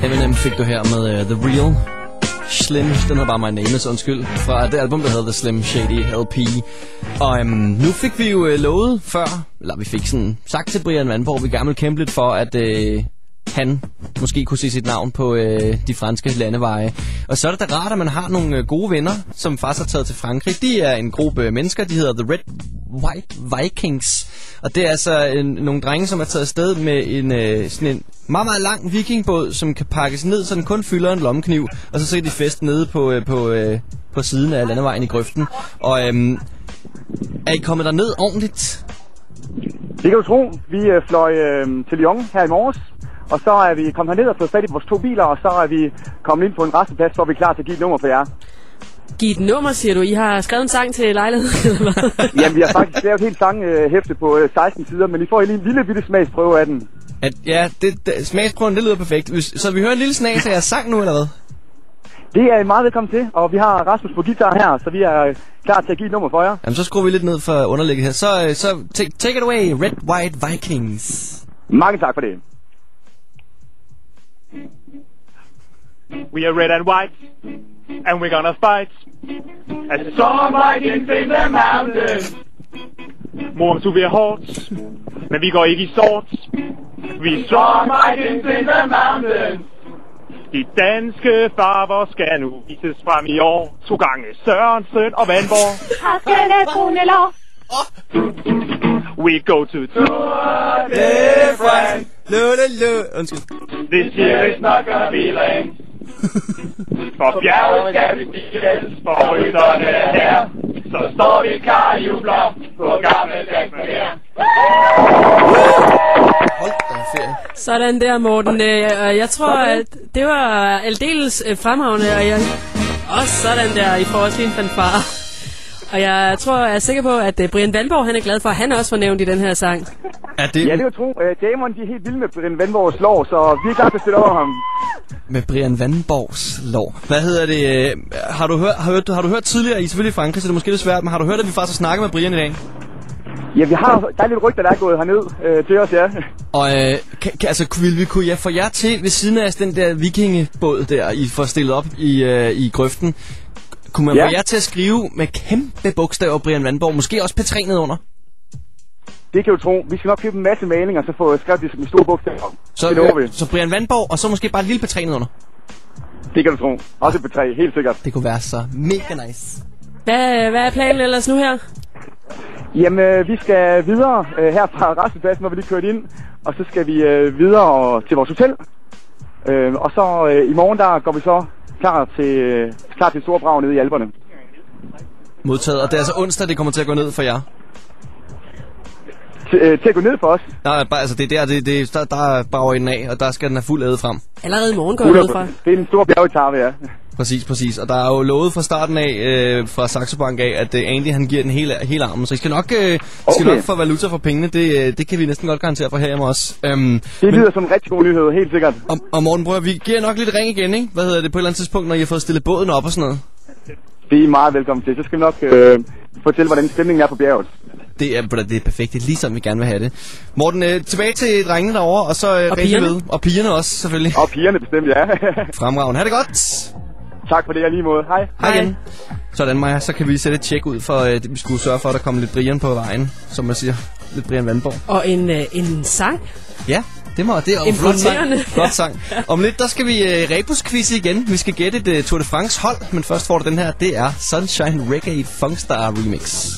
Eminem fik du her med The Real Slim, den hedder bare My Name Is, undskyld, fra det album, der hedder The Slim Shady LP. Og nu fik vi jo lovet før, eller vi fik sådan sagt til Brian Vandborg, vi gerne vil kæmpe lidt for, at han måske kunne se sit navn på de franske landeveje. Og så er det da rart, at man har nogle gode venner, som faktisk har taget til Frankrig. De er en gruppe mennesker, de hedder The Red White Vikings. Og det er altså nogle drenge, som er taget afsted med sådan en meget, meget lang vikingbåd, som kan pakkes ned, så den kun fylder en lommekniv. Og så ser de fest nede på siden af landevejen i grøften. Og er I kommet derned ordentligt? Det kan du tro. Vi fløj til Lyon her i morges. Og så er vi kommet herned og fået fat i vores 2 biler, og så er vi kommet ind på en resteplads, hvor vi er klar til at give et nummer for jer. Giv et nummer, siger du? I har skrevet en sang til lejligheden, eller hvad? Jamen, vi har faktisk lavet helt sanghæfte på 16 sider, men I får lige en lille bitte smagsprøve af den. Smagsprøven, det lyder perfekt. Så vi hører en lille snas af jeres sang nu, eller hvad? Det er I meget velkommen til, og vi har Rasmus på guitar her, så vi er klar til at give et nummer for jer. Jamen, så skruer vi lidt ned for underlægget her. Så take it away, Red White Vikings. Mange tak for det. We are red and white, and we're gonna fight as some Vikings in the mountains. Mor, du bliver hårdt, men vi går ikke i sort. Vi er strong Vikings in the mountains. De danske farver skal nu vises frem i år. 2 gange Sørensen og Vandborg. Haskelle brune lår. We go to Tour de France. Undskyld. This year is not gonna be lame. For bjerget skal vi stiles for rytterne her. Så står vi klar i jubler på gammeldags manér. Hold da ferie. Sådan der, Morten. Jeg tror, at det var aldeles fremragende, og jeg også sådan der, I får også lige en fanfare. Og jeg er sikker på, at Brian Vandborg, han er glad for, at han også var nævnt i den her sang. Ja, det er jo tro. Damerne, de er helt vilde med Brian Vandborgs lår, så vi er klar til at støtte over ham. Med Brian Vandborgs lår. Hvad hedder det? Har du hørt tidligere, I er selvfølgelig i Frankrig, så det er måske lidt svært, men har du hørt, at vi faktisk har snakket med Brian i dag? Ja, der er lidt rygter, der er gået herned til os, ja. Og ville vi kunne få jer til ved siden af den der vikingebåd der, I får stillet op i grøften? Kunne man få jer til at skrive med kæmpe bogstaver Brian Vandborg, måske også P3 nedunder? Det kan du tro. Vi skal nok købe en masse malinger, så få skrevet det med store bogstaver. Så Brian Vandborg, og så måske bare et lille P3 nedunder? Det kan du tro. Også P3, helt sikkert. Det kunne være så mega nice. Hvad er planen ellers nu her? Jamen, vi skal videre her fra rastepladsen, hvor vi lige kørt ind. Og så skal vi videre til vores hotel. Og så i morgen, der går vi så klar til store brag nede i Alperne. Modtaget. Og det er altså onsdag, det kommer til at gå ned for jer? Til at gå ned for os? Nej, bare, altså det er der bager den af, og der skal den have fuld æde frem. Allerede i morgen går jeg ned fra. Det er en stor bjergetarve, ja. Præcis. Og der er jo lovet fra starten af, fra Saxo Bank af, at Andy han giver den hele armen. Så I skal nok, nok få valuta for pengene. Det kan vi næsten godt garantere for herhjemme også. Det lyder som en rigtig god nyhed, helt sikkert. Og Morten, prøv, vi giver nok lidt ring igen, ikke? Hvad hedder det på et eller andet tidspunkt, når I har fået stillet båden op og sådan noget? Det er meget velkommen til. Så skal vi nok fortælle, hvordan stemningen er på bjerget. Det er perfekt. Det er ligesom vi gerne vil have det. Morten, tilbage til drengene derovre, og så pigerne. Og pigerne også, selvfølgelig. Og pigerne bestemt, ja. Fremragende. Ha' det godt! Tak for det, jeg lige måde. Hej. Hej igen. Sådan, Maja, så kan vi sætte et tjek ud for, vi skulle sørge for, at der kommer lidt Brian på vejen, som man siger. Lidt Brian Vandborg. Og en sang. Ja, det er jo flot sang. Om lidt, der skal vi rebusquiz igen. Vi skal gætte et Tour de France hold, men først får du den her. Det er Sunshine Reggae Funkstar Remix.